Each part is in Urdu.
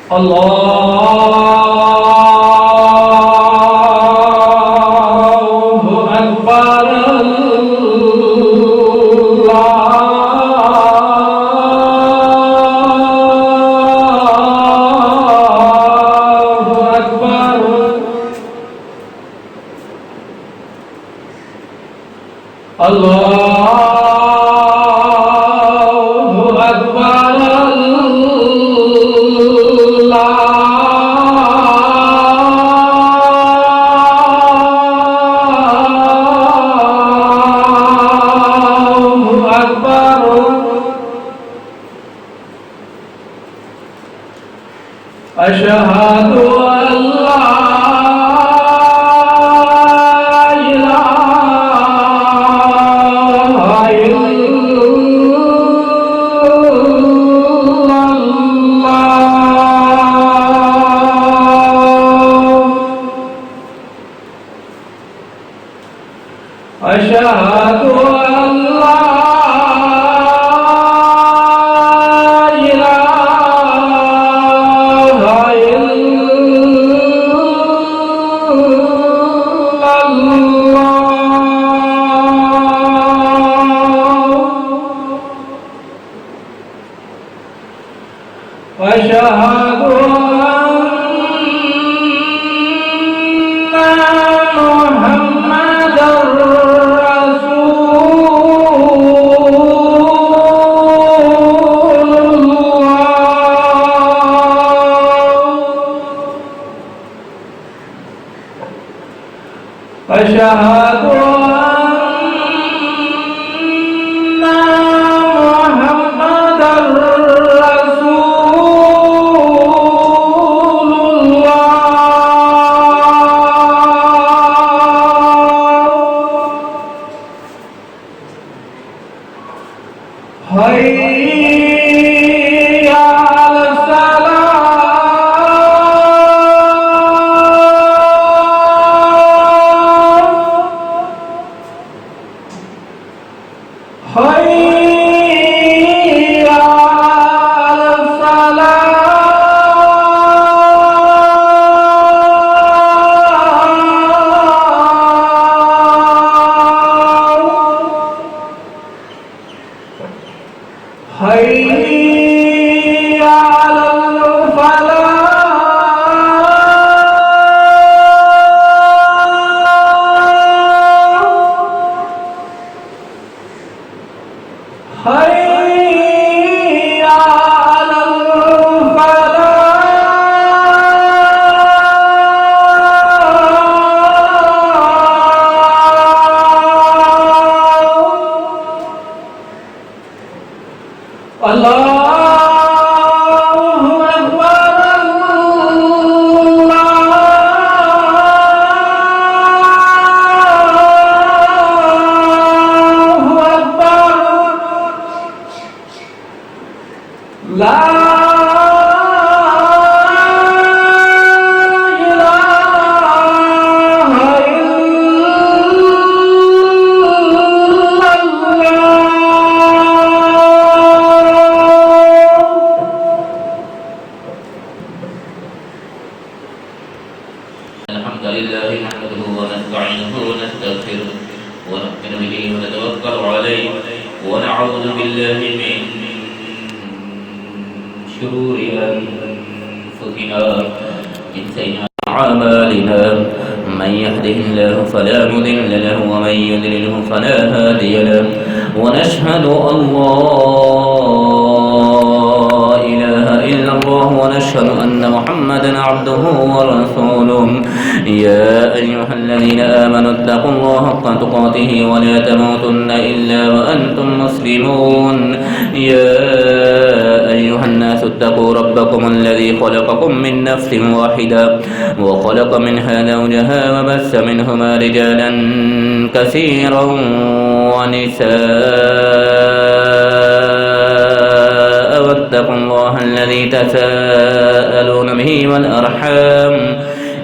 Allahu Akbar, Allahu Akbar. Allahu Akbar, Allahu Akbar. Asyhadu an la Asyhadu an la ilaha illallah. Asyhadu Asyhadu anna Muhammadar Rasulullah. Hayya 'alas salah. Hayya 'alas salah. Hayya 'alal falah. Hayya 'alal falah. Allahu Akbar, Allahu Akbar. La ilaha illallah. Alhamdulillah nahmaduhu wa nasta'inuhu wa nastaghfiruh wa nu'minu bihi wa natawakkalu alayhi wa na'udzu billahi min shururi anfusina min sayyi'ati a'malina man yahdihillahu fala mudilla lahu wa man yudlilhu fala hadiya lahu wa nashhadu an la ilaha illallah wa nashhadu anna Muhammadan 'abduhu wa rasuluh. يا أيها الذين آمنوا اتقوا الله حق تقاته ولا تموتن إلا وأنتم مسلمون. يا أيها الناس اتقوا ربكم الذي خلقكم من نفس واحدة وخلق منها زوجها وبث منهما رجالا كثيرا ونساء واتقوا الله الذي تساءلون به والأرحام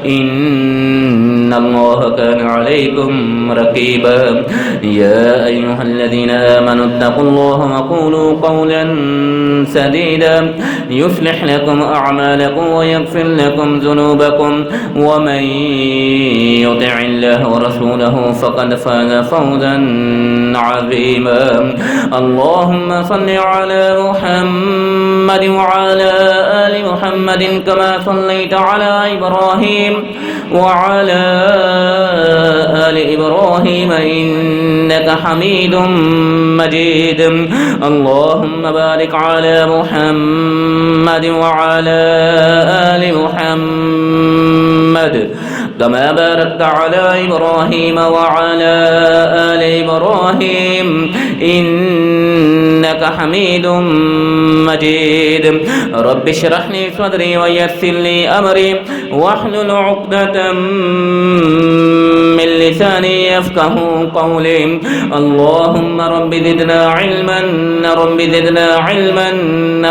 إن الله كان عليكم رقيبا يا أيها الذين آمنوا اتقوا الله وقولوا قولا سديدا يصلح لكم أعمالكم ويغفر لكم ذنوبكم ومن يطع الله ورسوله فقد فاز فوزا عظيما اللهم صل على محمد وعلى آل محمد كما صليت على إبراهيم وعلى آل إبراهيم إنك حميد مجيد اللهم بارك على محمد وعلى آل محمد كما باركت على إبراهيم وعلى آل إبراهيم إنك حميد مجيد رب اشرح لي صدري ويسر لي أمري واحلل عقدة من لساني يفقه قولي اللهم رب زدنا علما رب زدنا علما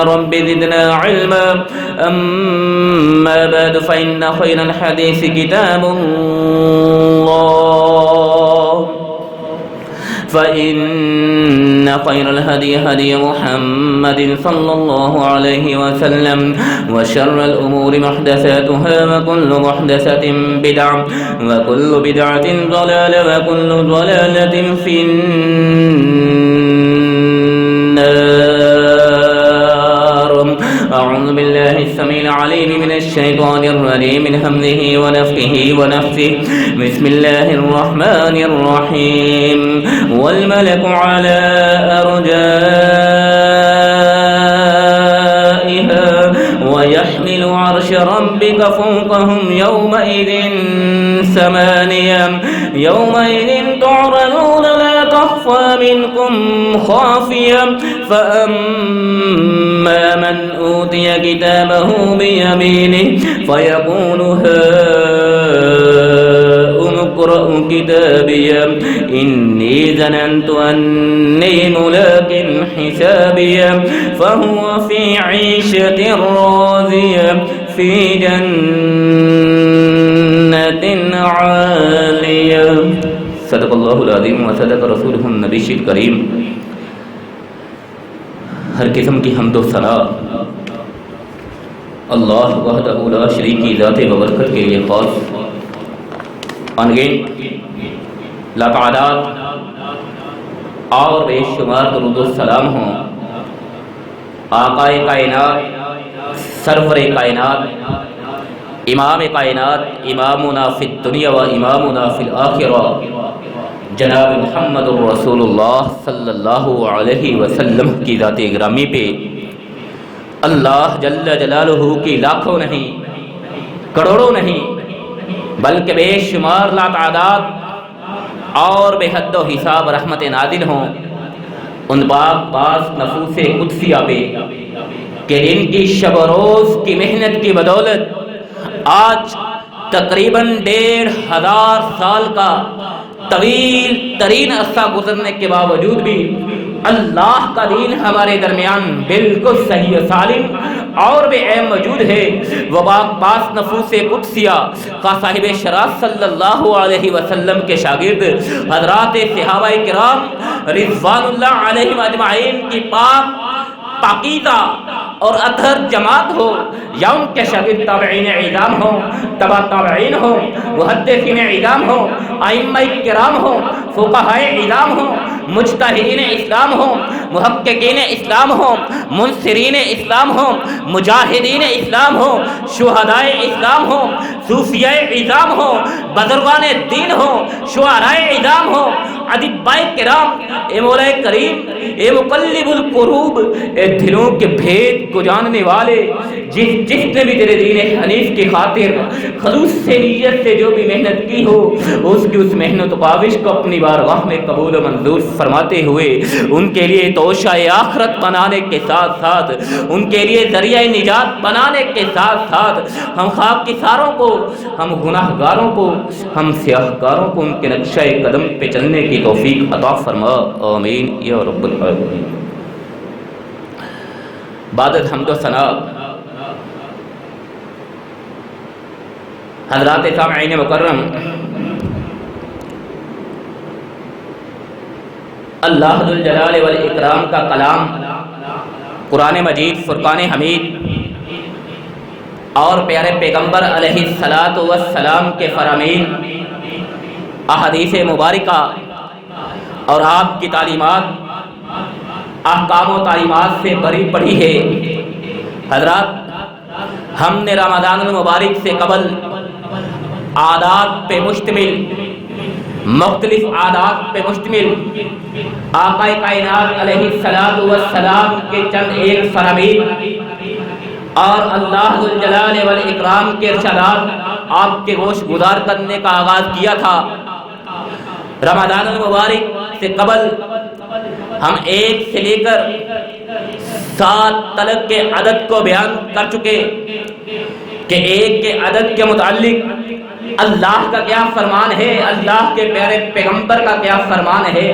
رب زدنا علما أما بعد فإن خير الحديث كتاب الله فإن خير الهدي هدي محمد صلى الله عليه وسلم وشر الأمور محدثاتها وكل محدثة بدعة وكل بدعة ضلالة وكل ضلالة في النار أعوذ بالله السميع العليم من الشيطان الرجيم من همزه ونفخه ونفثه بسم الله الرحمن الرحيم والملك على أرجائها ويحمل عرش ربك فوقهم يومئذ ثمانية يومئذ تعرضون لا تخفى منكم خافية فأما من أوتي كتابه بيمينه فيقول هاؤم اقرءوا كتابي إني ظننت أني ملاق حسابي فهو في عيشة راضية في جنة عالية صدق الله العظيم وصدق رسوله النبي الكريم ہر قسم کی حمد و ثنا اللہ وحدہ لا شریک کی ذات ببرکت کے لیے خاص انگین لاتعداد اور بے شمار درود و سلام ہوں آقا کائنات سرور کائنات امام کائنات امامنا فی الدنیا و امامنا فی الآخرہ جناب محمد الرسول اللہ صلی اللہ علیہ وسلم کی ذات گرامی پہ اللہ جل جلالہ کی لاکھوں نہیں کروڑوں نہیں بلکہ بے شمار لا تعداد اور بے حد و حساب رحمت نازل ہوں ان پاک پاس نفوس قدسیہ پہ کہ ان کی شب و روز کی محنت کی بدولت آج تقریباً 1500 سال کا طویل ترین عرصہ گزرنے کے باوجود بھی اللہ کا دین ہمارے درمیان بالکل صحیح و سالم اور بے عیب موجود ہے وہ پاس نفوس قدسیہ کا صاحب شرف صلی اللہ علیہ وسلم کے شاگرد حضرات صحابہ کرام رضوان اللہ علیہم اجمعین کی پاکیزہ اور اطہر جماعت ہو یا ان کے شاگرد تابعین اعظام ہو تبع تابعین ہو محدثین اعظام ہو ائمہ کرام ہو فقہاء اعظام ہو مجتہدین اسلام ہو محققین اسلام ہو منصرین اسلام ہو مجاہدین اسلام ہو شہداء اسلام ہو صوفیاء اعظام ہو بزرگان دین ہو شعراء اعظام ہو ادباء کرام اے مولا کریم اے مقلب القلوب اے دلوں کے بھید کو جاننے والے جس نے بھی تیرے دین حنیف کی خاطر خلوص سے نیت سے جو بھی محنت کی ہو اس کی اس محنت و کاوش کو اپنی بارگاہ میں قبول و منظور فرماتے ہوئے ان کے لیے توشہ آخرت بنانے کے ساتھ ساتھ ان کے لیے ذریعہ نجات بنانے کے ساتھ ساتھ ہم خاک کی ساروں کو ہم گناہ گاروں کو ہم سیاہ کاروں کو ان کے نقشہ قدم پہ چلنے کی توفیق عطا فرما آمین یا رب العالمین بعد حمد و ثنا حضرات سامعین مکرم، اللہ ذو الجلال والاکرام کا کلام قرآن مجید، فرقان حمید اور پیارے پیغمبر علیہ الصلاۃ والسلام کے فرامین، احادیث مبارکہ اور آپ کی تعلیمات، احکام و تعلیمات سے بری پڑی ہے۔ حضرات، ہم نے رمضان المبارک سے قبل عادات پہ مشتمل، مختلف عادات پہ مشتمل آقا کائنات علیہ الصلاۃ والسلام کے چند ایک فرامین اور اللہ ذو الجلال والاکرام کے ارشادات آپ کے گوش گزار کرنے کا آغاز کیا تھا۔ رمضان المبارک سے قبل ہم 1 سے لے کر 7 تلک کے عدد کو بیان کر چکے کہ 1 کے عدد کے متعلق اللہ کا کیا فرمان ہے، اللہ کے پیارے پیغمبر کا کیا فرمان ہے۔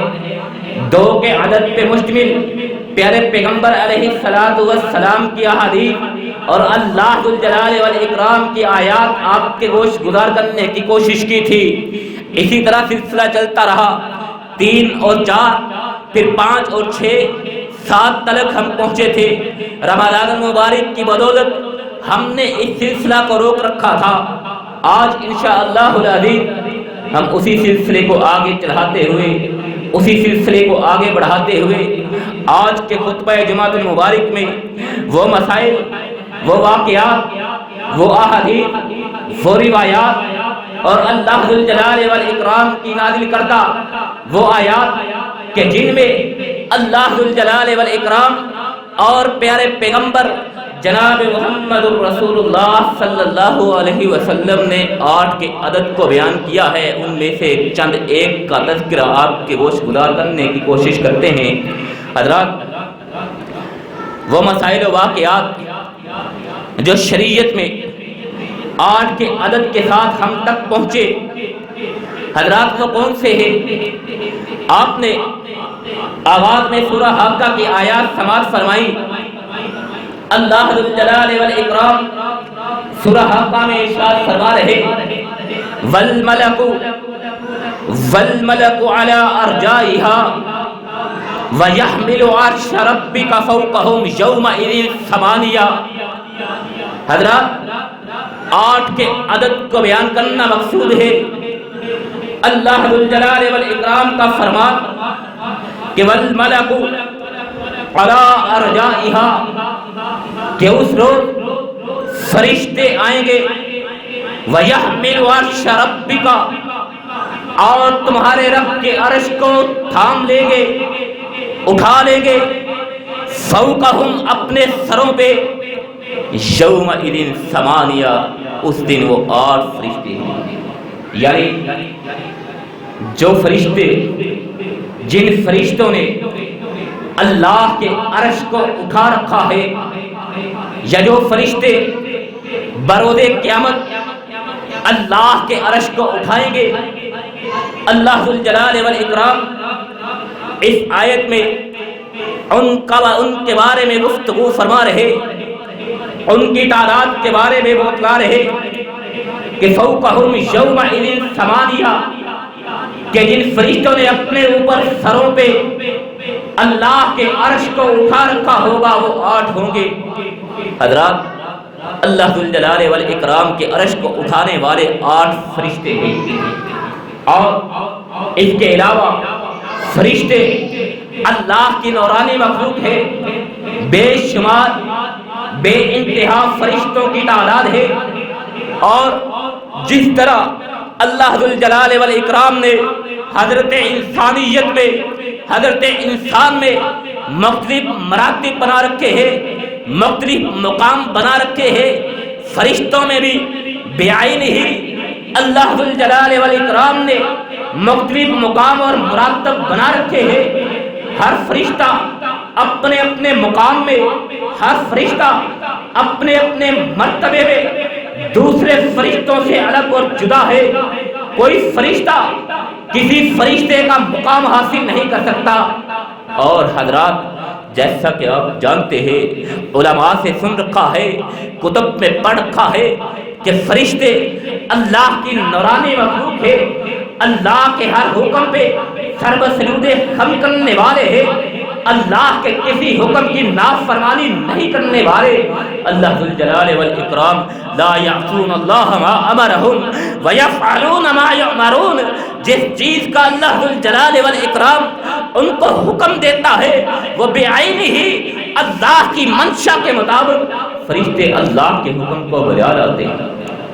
2 کے عدد پہ مشتمل پیارے پیغمبر علیہ الصلاۃ والسلام کی احادیث اور اللہ ذو الجلال والاکرام کی آیات آپ کے گوش گزار کرنے کی کوشش کی تھی۔ اسی طرح سلسلہ چلتا رہا، 3 اور 4، پھر 5 اور 6، 7 تلک ہم پہنچے تھے۔ رمضان المبارک کی بدولت ہم نے اس سلسلہ کو روک رکھا تھا۔ آج انشاءاللہ العزیز ہم اسی سلسلے کو آگے چڑھاتے ہوئے، اسی سلسلے کو آگے بڑھاتے ہوئے آج کے خطبہ جمعۃ المبارک میں وہ مسائل، وہ واقعات، وہ احادیث، وہ روایات اور اللہ ذو الجلال والاکرام کی نازل کردہ وہ آیات کہ جن میں اللہ ذو الجلال والاکرام اور پیارے پیغمبر جناب محمد الرسول اللہ صلی اللہ علیہ وسلم نے 8 کے عدد کو بیان کیا ہے۔ ان میں سے چند ایک کا تذکرہ آپ کے گوش گزار کرنے کی کوشش کرتے ہیں۔ حضرات، وہ مسائل و واقعات جو شریعت میں 8 کے عدد کے ساتھ ہم تک پہنچے، حضرات وہ کون سے ہیں؟ آپ نے آغاز میں سورہ حاقہ کی آیات سماعت فرمائی۔ اللہ ذو الجلال والاکرام سورہ حاقہ میں ارشاد فرما رہے، والملک علی ارجائها ویحمل عرش ربک فوقہم یومئذ ثمانیہ۔ حضرات، 8 کے عدد کو بیان کرنا مقصود ہے۔ اللہ ذو الجلال والاکرام کا فرمان کہ والملک علی ارجائها، کہ اس روز فرشتے آئیں گے، وَيَحْمِلُ عَرْشَ رَبِّكَ، اور تمہارے رب کے عرش کو تھام لیں گے، اٹھا لیں گے، فوقہم، اپنے سروں پہ، یومئذ ثمانیہ، اس دن وہ 8 فرشتے ہیں۔ یعنی جو فرشتے، جن فرشتوں نے اللہ کے عرش کو اٹھا رکھا ہے، یا جو فرشتے بروز قیامت اللہ کے عرش کو اٹھائیں گے، اللہ ذو الجلال والاکرام اس آیت میں ان کے بارے میں گفتگو فرما رہے، ان کی تعداد کے بارے میں بتلا رہے کہ فوقہم یومئذ ثمانیہ، کہ جن فرشتوں نے اپنے اوپر سروں پہ اللہ کے عرش کو اٹھا رکھا ہوگا وہ 8 ہوں گے۔ حضرات، اللہ ذو الجلال والاکرام کے عرش کو اٹھانے والے 8 فرشتے ہیں، اور اس کے علاوہ فرشتے اللہ کی نورانی مخلوق ہے، بے شمار بے انتہا فرشتوں کی تعداد ہے۔ اور جس طرح اللہ ذو الجلال والاکرام نے حضرت انسانیت میں، حضرت انسان میں مختلف مراتب بنا رکھے ہیں، مختلف مقام بنا رکھے ہیں، فرشتوں میں بھی بعین ہی اللہ ذو الجلال والاکرام نے مختلف مقام اور مراتب بنا رکھے ہیں۔ ہر فرشتہ اپنے اپنے مقام میں، ہر فرشتہ اپنے اپنے مرتبے میں دوسرے فرشتوں سے الگ اور جدا ہے۔ کوئی فرشتہ کسی فرشتے کا مقام حاصل نہیں کر سکتا۔ اور حضرات، جیسا کہ آپ جانتے ہیں، علماء سے سن رکھا ہے، کتب میں پڑھ رکھا ہے کہ فرشتے اللہ کی نورانی مخلوق ہے، اللہ کے ہر حکم پہ سر بسجود خم کرنے والے ہیں، اللہ کے کسی حکم کی نافرمانی نہیں کرنے والے۔ اللہ ذو الجلال والاکرام لا یعصون اللہ ما امرہم ویفعلون ما یؤمرون، جس چیز کا اللہ ذو الجلال والاکرام ان کو حکم دیتا ہے وہ بعینہ ہی اللہ کی منشا کے مطابق فرشتے اللہ کے حکم کو بجا لاتے ہیں۔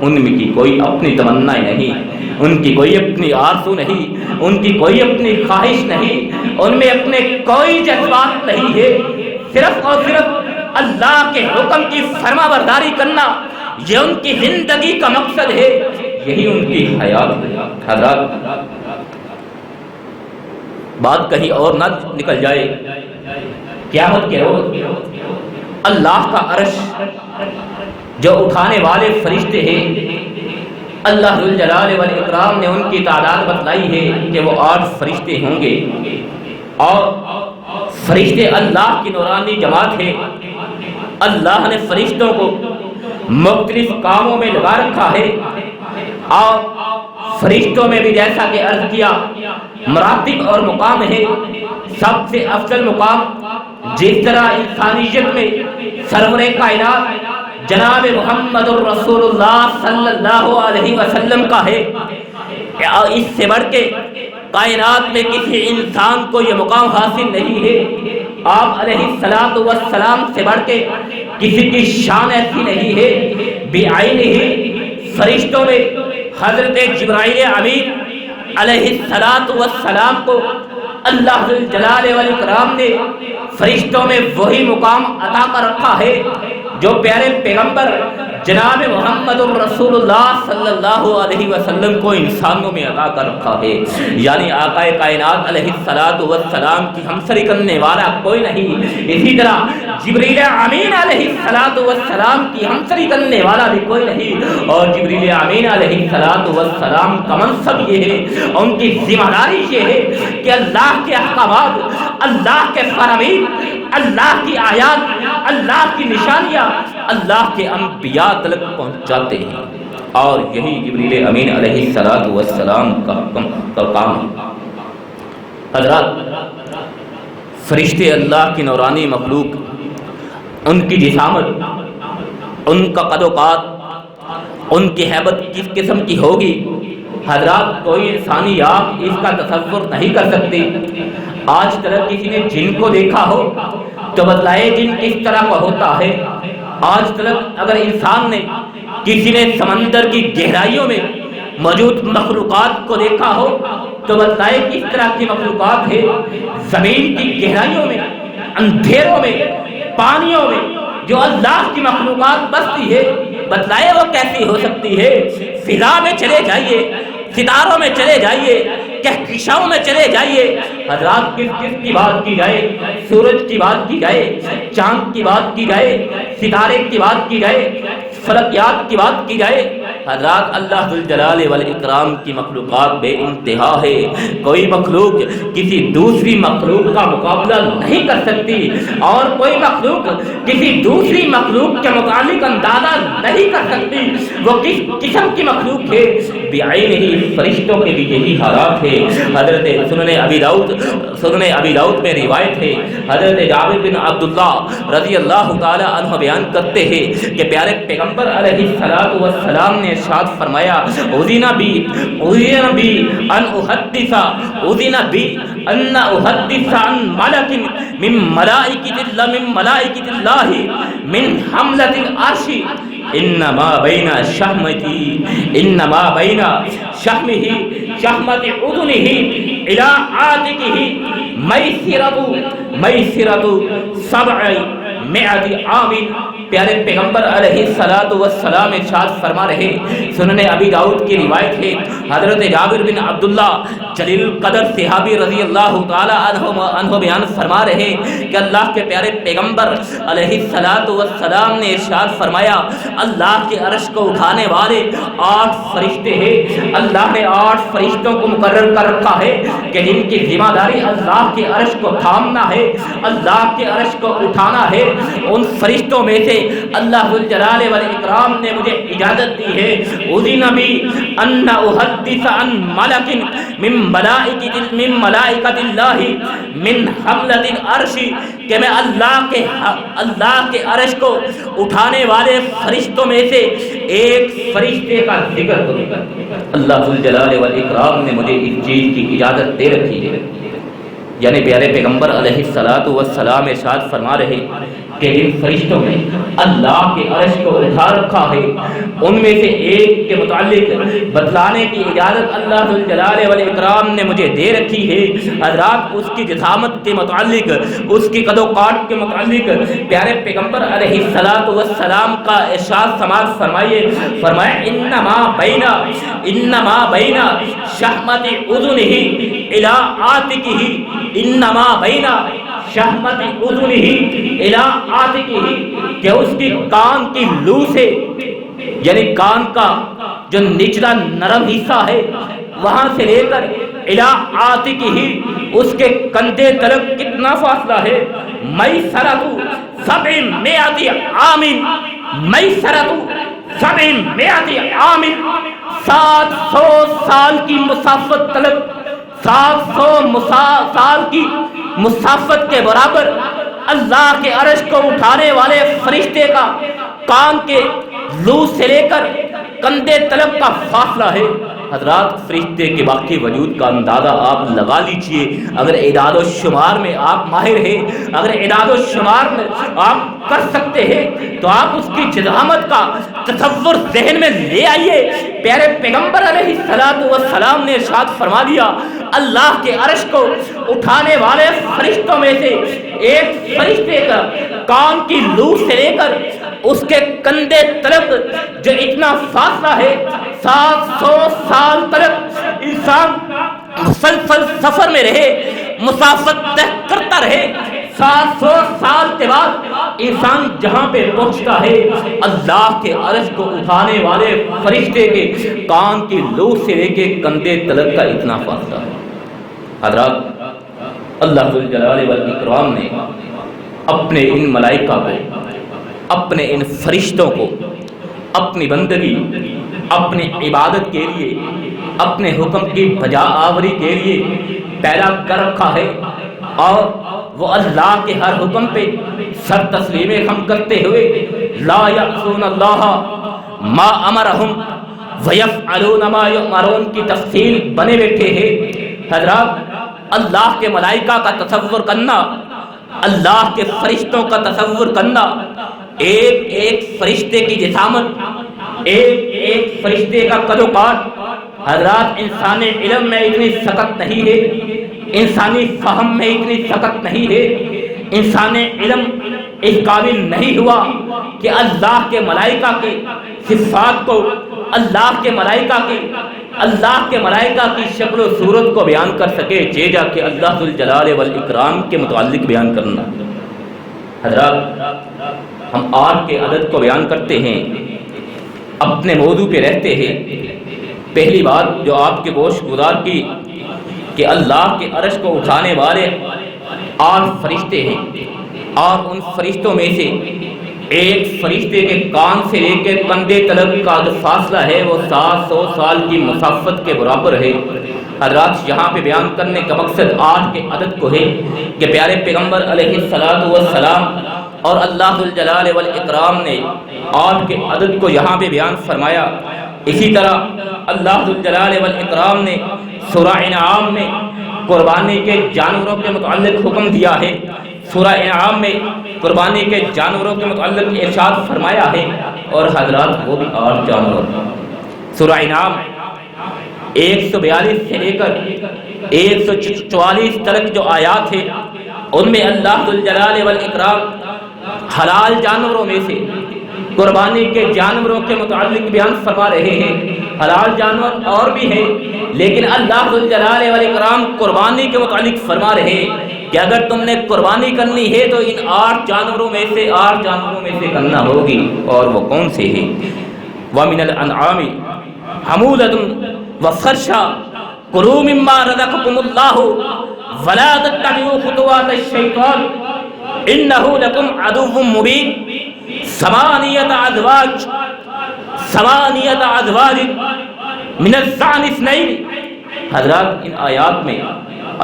ان میں کی کوئی اپنی تمنا نہیں، ان کی کوئی اپنی آرزو نہیں، ان کی کوئی اپنی خواہش نہیں، ان میں اپنے کوئی جذبات نہیں ہے، صرف اور صرف اللہ کے حکم کی فرما برداری کرنا یہ ان کی زندگی کا مقصد ہے، یہی ان کی حیات ہے۔ حضرات بات کہیں اور نہ نکل جائے، قیامت کے روز اللہ کا عرش جو اٹھانے والے فرشتے ہیں، اللہ ذو الجلال والاکرام نے ان کی تعداد بتلائی ہے کہ وہ 8 فرشتے ہوں گے، اور فرشتے اللہ کی نورانی جماعت ہے۔ اللہ نے فرشتوں کو مختلف کاموں میں لگا رکھا ہے، اور فرشتوں میں بھی جیسا کہ عرض کیا مراتب اور مقام ہے۔ سب سے افضل مقام جس طرح انسانیت میں سرور کائنات جناب محمد الرسول اللہ صلی اللہ علیہ وسلم کا ہے، اس سے بڑھ کے کائنات میں کسی انسان کو یہ مقام حاصل نہیں ہے۔ آپ علیہ السلام سے بڑھ کے کسی کی شان ایسی نہیں ہے۔ بعینہ فرشتوں میں حضرت جبرائیل امین علیہ السلام کو اللہ ذو الجلال والاکرام نے فرشتوں میں وہی مقام عطا کر رکھا ہے جو پیارے پیغمبر جناب محمد الرسول اللہ صلی اللہ علیہ وسلم کو انسانوں میں عطا کر رکھا ہے، یعنی آقا کائنات علیہ السلام کی ہمسری کرنے والا کوئی نہیں۔ اسی طرح جبریل امین علیہ السلام کی ہمسری کرنے والا بھی کوئی نہیں، اور جبریل امین علیہ السلام کا منصب یہ ہے، ان کی ذمہ داری یہ ہے کہ اللہ کے احکامات، اللہ کے فرامین، اللہ کی آیات، اللہ کی نشانیاں اللہ کے انبیاء تک پہنچاتے ہیں، اور یہی جبریل امین علیہ السلام کا کام ہے۔ حضرات فرشتے اللہ کی نورانی مخلوق، ان کی جسامت، ان کا قد و قامت، ان کی ہیبت کس قسم کی ہوگی حضرات کوئی انسانی آپ اس کا تصور نہیں کر سکتے۔ آج تک کسی نے جن کو دیکھا ہو تو بتلائے جن کس طرح کا ہوتا ہے۔ آج تک اگر انسان نے کسی نے سمندر کی گہرائیوں میں موجود مخلوقات کو دیکھا ہو تو بتلائے کس طرح کی مخلوقات ہے۔ زمین کی گہرائیوں میں، اندھیروں میں، پانیوں میں جو اللہ کی مخلوقات بستی ہے، بتلائے وہ کیسی ہو سکتی ہے۔ فضا میں چلے جائیے، ستاروں میں چلے جائیے، کہکشاؤں میں چلے جائیے، حضرات کس کس کی بات کی جائے، سورج کی بات کی جائے، چاند کی بات کی جائے، ستارے کی بات کی جائے، فلکیات کی بات کی جائے، حضرات اللہ ذو الجلال والاکرام کی مخلوقات بے انتہا ہے۔ کوئی مخلوق کسی دوسری مخلوق کا مقابلہ نہیں کر سکتی، اور کوئی مخلوق کسی دوسری مخلوق کے متعلق اندازہ نہیں کر سکتی وہ کس قسم کی مخلوق ہے۔ بعینہ فرشتوں کے بھی یہی حالات ہے۔ حضرت سنن ابی داؤد میں روایت ہے، حضرت جابر بن عبداللہ رضی اللہ تعالی عنہ بیان کرتے ہیں کہ پیارے پیغمبر علیہ السلام نے ارشاد فرمایا، اذن بی ان احدث عن ملک من ملائکۃ اللہ من حملۃ العرش انما بین شحمۃ اذنہ الی عاتقہ میسرۃ 700 عام۔ پیارے پیغمبر علیہ السلام ارشاد فرما رہے، سنن ابی داؤد کی روایت ہے، حضرت جابر بن عبداللہ جلیل القدر صحابی رضی اللہ تعالی عنہ بیان فرما رہے کہ اللہ کے پیارے پیغمبر علیہ السلام نے ارشاد فرمایا، اللہ کے عرش کو اٹھانے والے 8 فرشتے ہیں۔ اللہ نے 8 فرشتوں کو مقرر کر رکھا ہے کہ جن کی ذمہ داری اللہ کے عرش کو تھامنا ہے، اللہ کے عرش کو اٹھانا ہے۔ ان فرشتوں میں سے اللہ ذوالجلال والاکرام نے مجھے اجازت دی ہے اذن بی ان احدث عن ملک من ملائکۃ اللہ من حملۃ العرش کہ میں اللہ کے عرش کو اٹھانے والے فرشتوں میں سے ایک فرشتے کا ذکر کروں۔ اللہ ذوالجلال والاکرام نے مجھے اس چیز کی اجازت دے رکھی ہے۔ یعنی پیارے پیغمبر علیہ الصلوۃ والسلام ارشاد فرما رہے کہ ان فرشتوں نے اللہ کے عرش کو اٹھا رکھا ہے، ان میں سے ایک کے متعلق بتلانے کی اجازت اللہ ذوالجلال والاکرام نے مجھے دے رکھی ہے۔ حضرات اس کی جسامت کے متعلق، اس کی قد و قامت کے متعلق پیارے پیغمبر علیہ الصلوۃ والسلام کا ارشاد سماعت فرمائیے، فرمایا انما بین شحمۃ اذنہ الی عاتقہ، انما بین شحمت اذنہ الی عاتقہ، کہ اس کی کان کی لو سے، یعنی کان کا جو نچلا نرم حصہ ہے وہاں سے لے کر الی عاتقہ اس کے کندھے تلک کتنا فاصلہ ہے؟ میسرۃ 700 عام، میسرۃ 700 عام، 700 سال کی مسافت تلک، 700 سال کی مسافت کے برابر اللہ کے عرش کو اٹھانے والے فرشتے کا کان کے لو سے لے کر کندھے تلک کا فاصلہ ہے۔ حضرات فرشتے کے باقی وجود کا اندازہ آپ لگا لیجئے، اگر اعداد و شمار میں آپ ماہر ہیں، اگر اعداد و شمار میں آپ کر سکتے ہیں تو آپ اس کی جسامت کا تصور ذہن میں لے آئیے۔ پیارے پیغمبر علیہ الصلوۃ والسلام نے ارشاد فرما دیا اللہ کے عرش کو اٹھانے والے فرشتوں میں سے ایک فرشتے کا کان کی لو سے لے کر اس کے کندھے تلک جو اتنا فاصلہ ہے، 700 سال تلک انسان مسلسل سفر میں رہے، مسافت طے کرتا رہے، 700 سال کے بعد انسان جہاں پہ پہنچتا ہے اللہ کے عرش کو اٹھانے والے فرشتے کے کان کی لو سے لے کے کندھے تلک کا اتنا فاصلہ ہے۔ حضرات اللہ ذوالجلال والاکرام نے اپنے ان ملائکہ کو، اپنے ان فرشتوں کو اپنی بندگی، اپنی عبادت کے لیے، اپنے حکم کی بجا آوری کے لیے پیدا کر رکھا ہے، اور وہ اللہ کے ہر حکم پہ سر تسلیم خم کرتے ہوئے لا یعصون اللہ ما امرہم ویفعلون ما یؤمرون کی تفصیل بنے بیٹھے ہیں۔ حضرات اللہ کے ملائکہ کا تصور کرنا، اللہ کے فرشتوں کا تصور کرنا، ایک ایک فرشتے کی جسامت، ایک ایک فرشتے کا قد و قامت، حضرات انسانی علم میں اتنی سخت نہیں ہے، انسانی فہم میں اتنی سخت نہیں ہے، انسانی علم اس قابل نہیں ہوا کہ اللہ کے ملائکہ کے صفات کو، اللہ کے ملائکہ کی شکل و صورت کو بیان کر سکے، جے جا کہ اللہ ذوالجلال والاکرام کے متعلق بیان کرنا۔ حضرات ہم آج کے عدد کو بیان کرتے ہیں، اپنے موضوع پہ رہتے ہیں۔ پہلی بات جو آپ کے گوش گزار کی کہ اللہ کے عرش کو اٹھانے والے 8 فرشتے ہیں، اور ان فرشتوں میں سے ایک فرشتے کے کان سے لے کے کندھے تلک کا جو فاصلہ ہے وہ 700 سال کی مسافت کے برابر ہے۔ حضرات یہاں پہ بیان کرنے کا مقصد آج کے عدد کو ہے کہ پیارے پیغمبر علیہ الصلوۃ والسلام اور اللہ ذوالجلال والاکرام نے آج کے عدد کو یہاں پہ بیان فرمایا۔ اسی طرح اللہ ذوالجلال والاکرام نے سورہ انعام میں قربانی کے جانوروں کے متعلق حکم دیا ہے، سورہ انعام میں قربانی کے جانوروں کے متعلق ارشاد فرمایا ہے، اور حضرات وہ بھی 8 جانور۔ سورہ انعام 142 سے لے کر 144 تک جو آیات ہیں ان میں اللہ ذوالجلال والاکرام حلال جانوروں میں سے قربانی کے جانوروں کے متعلق بیان فرما رہے ہیں۔ حلال جانور اور بھی ہیں، لیکن اللہ ذوالجلال والاکرام قربانی کے متعلق فرما رہے ہیں کہ اگر تم نے قربانی کرنی ہے تو ان 8 جانوروں میں سے کرنا ہوگی، اور وہ کون سے ہیں؟ وَمِنَ الْأَنْعَامِ حَمُولَةٌ وَفَرْشًا كُلُوا مِمَّا رَزَقَكُمُ اللَّهُ وَلَا تَتَّبِعُوا خُطُوَاتِ الشَّيْطَانِ إِنَّهُ لَكُمْ عَدُوٌّ مُبِينٌ۔ ثمانیت ازواج من الزان اثنین. حضرات ان آیات میں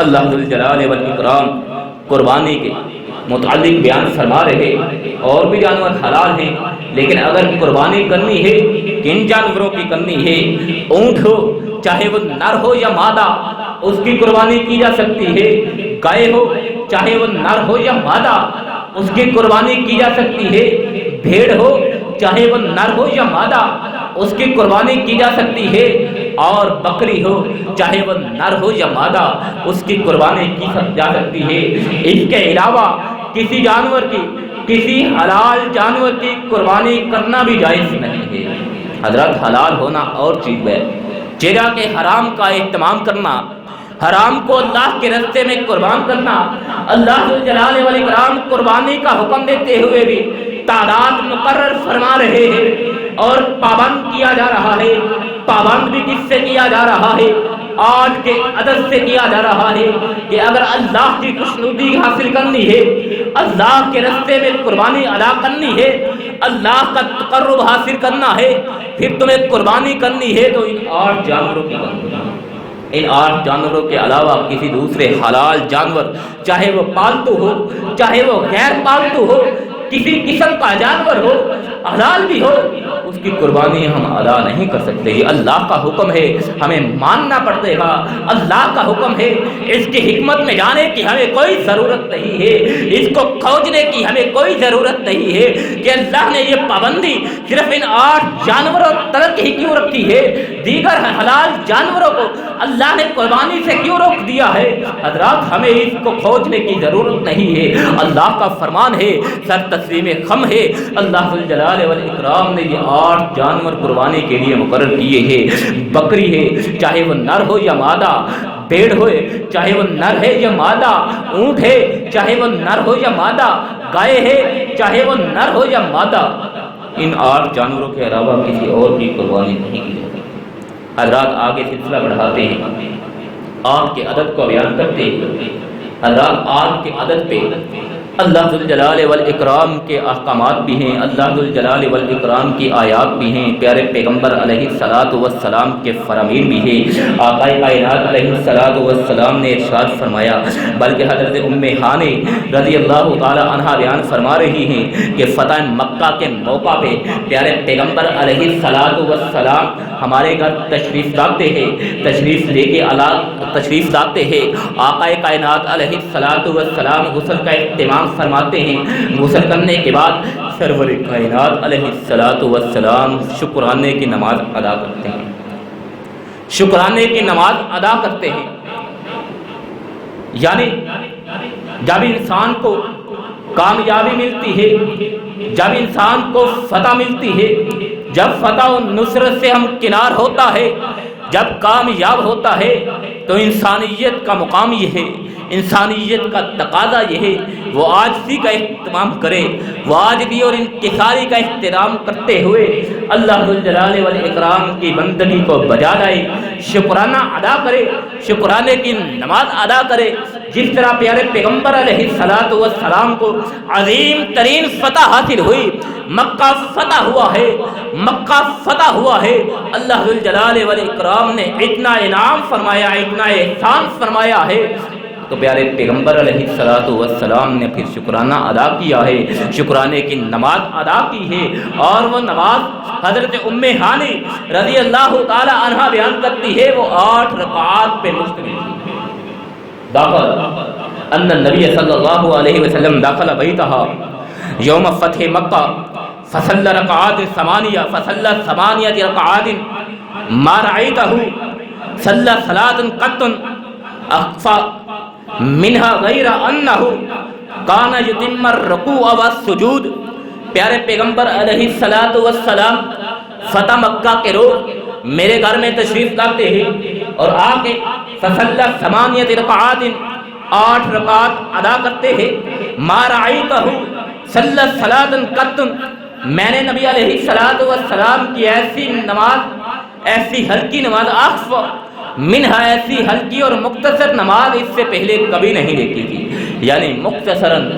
اللہ ذو الجلال والاکرام قربانی کے متعلق بیان فرما رہے. اور بھی جانور حلال ہیں، لیکن اگر قربانی کرنی ہے کن جانوروں کی کرنی ہے؟ اونٹ ہو چاہے وہ نر ہو یا مادہ اس کی قربانی کی جا سکتی ہے. گائے ہو چاہے وہ نر ہو یا مادہ اس کی قربانی کی جا سکتی ہے. بھیڑ ہو چاہے وہ نر ہو یا مادہ اس کی قربانی کی جا سکتی ہے. اور بکری ہو چاہے وہ نر ہو یا مادہ اس کی قربانی کی جا سکتی ہے. اس کے علاوہ کسی جانور کی، کسی حلال جانور کی قربانی کرنا بھی جائز نہیں ہے. حضرات حلال ہونا اور چیز ہے، جگہ کے حرام کا اہتمام کرنا، حرام کو اللہ کے راستے میں قربان کرنا. اللہ ذو الجلال والاکرام قربانی کا حکم دیتے ہوئے بھی تعداد مقرر فرما رہے ہیں اور پابند کیا جا رہا ہے. پابند بھی کس سے کیا جا رہا ہے؟ آج کے عدد سے کیا جا رہا ہے کہ اگر اللہ کی خوشنودی حاصل کرنی ہے، اللہ کے راستے میں قربانی ادا کرنی ہے، اللہ کا تقرب حاصل کرنا ہے، پھر تمہیں قربانی کرنی ہے تو ان 8 جانوروں کی کرنی ہے. ان 8 جانوروں کے علاوہ کسی دوسرے حلال جانور، چاہے وہ پالتو ہو چاہے وہ غیر پالتو ہو، کسی قسم کا جانور ہو، حلال بھی ہو، اس کی قربانی ہم ادا نہیں کر سکتے. یہ اللہ کا حکم ہے، ہمیں ماننا پڑے گا. اللہ کا حکم ہے، اس کی حکمت میں جانے کی ہمیں کوئی ضرورت نہیں ہے، اس کو کھوجنے کی ہمیں کوئی ضرورت نہیں ہے کہ اللہ نے یہ پابندی صرف ان 8 جانوروں تک ہی کیوں رکھی ہے، دیگر حلال جانوروں کو اللہ نے قربانی سے کیوں روک دیا ہے. حضرات ہمیں اس کو کھوجنے کی ضرورت نہیں ہے. اللہ کا فرمان ہے، سر تسلیم خم ہے. اللہ ذو الجلال والاکرام نے یہ 8 جانور قربانی کے لیے مقرر کیے ہیں. بکری ہے چاہے وہ نر ہو یا مادہ، بھیڑ ہوئے چاہے وہ نر ہے یا مادہ، اونٹ ہے چاہے وہ نر ہو یا مادہ، گائے ہے چاہے وہ نر ہو یا مادہ، ان 8 جانوروں کے علاوہ کسی اور کی قربانی نہیں کی جاتی. حضرات آگے سلسلہ بڑھاتے ہیں، 8 کے عدد کو بیان کرتے ہیں. حضرات 8 کے عدد پہ اللہ ذو الجلال والاکرام کے احکامات بھی ہیں، اللہ ذو الجلال والاکرام کی آیات بھی ہیں، پیارے پیغمبر علیہ الصلوۃ والسلام کے فرامین بھی ہیں. آقا کائنات علیہ الصلوۃ والسلام نے ارشاد فرمایا، بلکہ حضرت ام ہانہ رضی اللہ تعالی عنہا بیان فرما رہی ہیں کہ فتح مکہ کے موقع پہ پیارے پیغمبر علیہ الصلوۃ والسلام ہمارے گھر تشریف لاتے ہیں، تشریف لاتے ہیں. آقا کائنات علیہ الصلوۃ والسلام غسل کا اہتمام فرماتے ہیں. غسل کرنے کے بعد سرور کائنات علیہ الصلوۃ والسلام شکرانے کی نماز ادا کرتے ہیں. شکرانے کی نماز ادا کرتے ہیں. یعنی جب انسان کو کامیابی ملتی ہے، جب انسان کو فتح ملتی ہے، جب فتح و نصرت سے ہم کنار ہوتا ہے، جب کامیاب ہوتا ہے، تو انسانیت کا مقام یہ ہے، انسانیت کا تقاضا یہ ہے وہ عاجزی کا اہتمام کرے، وہ عاجزی اور انکساری کا احترام کرتے ہوئے اللہ ذو الجلال والاکرام کی بندگی کو بجا لائے، شکرانہ ادا کرے، شکرانے کی نماز ادا کرے. جس طرح پیارے پیغمبر علیہ الصلوۃ والسلام کو عظیم ترین فتح حاصل ہوئی، مکہ فتح ہوا ہے، مکہ فتح ہوا ہے، اللہ ذو الجلال والاکرام نے اتنا انعام فرمایا، اتنا احسان فرمایا ہے، تو پیارے پیغمبر علیہ الصلوۃ والسلام نے پھر شکرانہ ادا کیا ہے، شکرانے کی نماز ادا کی ہے. اور وہ نماز حضرت ام ہانہ رضی اللہ تعالی عنہا بیان کرتی ہے وہ 8 رکعات پہ مشتمل تھی. داخل ان النبی صلی اللہ علیہ وسلم داخل بیتہا یوم فتح مکہ فصلی رکعات 8 رکعات ما رأیتہ صلی صلاۃ قط اخفى منها غیر انہ کان یتم الرکوع والسجود. پیارے پیغمبر علیہ الصلوۃ والسلام فتح مکہ کے روز میرے گھر میں تشریف لاتے ہیں اور آ کے فصلی 8 رکعات 8 رکعات ادا کرتے ہیں. ما رأیتہ صلی صلاۃ قط، میں نے نبی علیہ الصلوۃ والسلام کی ایسی نماز، ایسی ہلکی نماز، اخفى منہا ایسی ہلکی اور مختصر نماز اس سے پہلے کبھی نہیں دیکھی تھی. یعنی مختصراً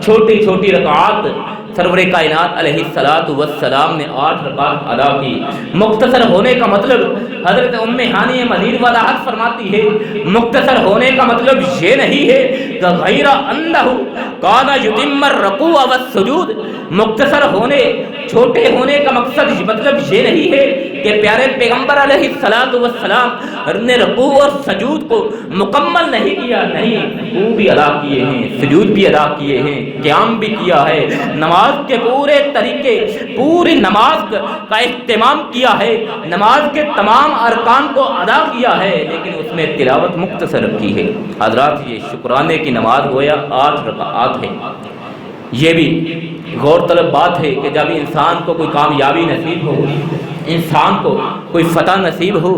چھوٹی چھوٹی رکعات سرور کائنات علیہ الصلوۃ والسلام نے 8 رکعات ادا کی۔ مختصر ہونے کا مطلب حضرت ام ہانی مزید وضاحت فرماتی ہے، مختصر ہونے کا مطلب یہ نہیں ہے کہ غیر انہ کان یتم الرکوع والسجود، مختصر ہونے چھوٹے ہونے کا مطلب یہ نہیں ہے کہ پیارے پیغمبر علیہ الصلوۃ والسلام نے رکوع اور سجود کو مکمل نہیں کیا، نہیں، رکوع بھی ادا کیے ہیں، سجود بھی ادا کیے ہیں، قیام بھی کیا ہے، نماز کے پورے طریقے، پوری نماز کا اہتمام کیا ہے، نماز کے تمام ارکان کو ادا کیا ہے، لیکن اس میں تلاوت مختصر کی ہے۔ حضرات یہ شکرانے کی نماز گویا 8 رکعات ہے۔ یہ بھی غور طلب بات ہے کہ جب انسان کو کوئی کامیابی نصیب ہو، انسان کو کوئی فتح نصیب ہو،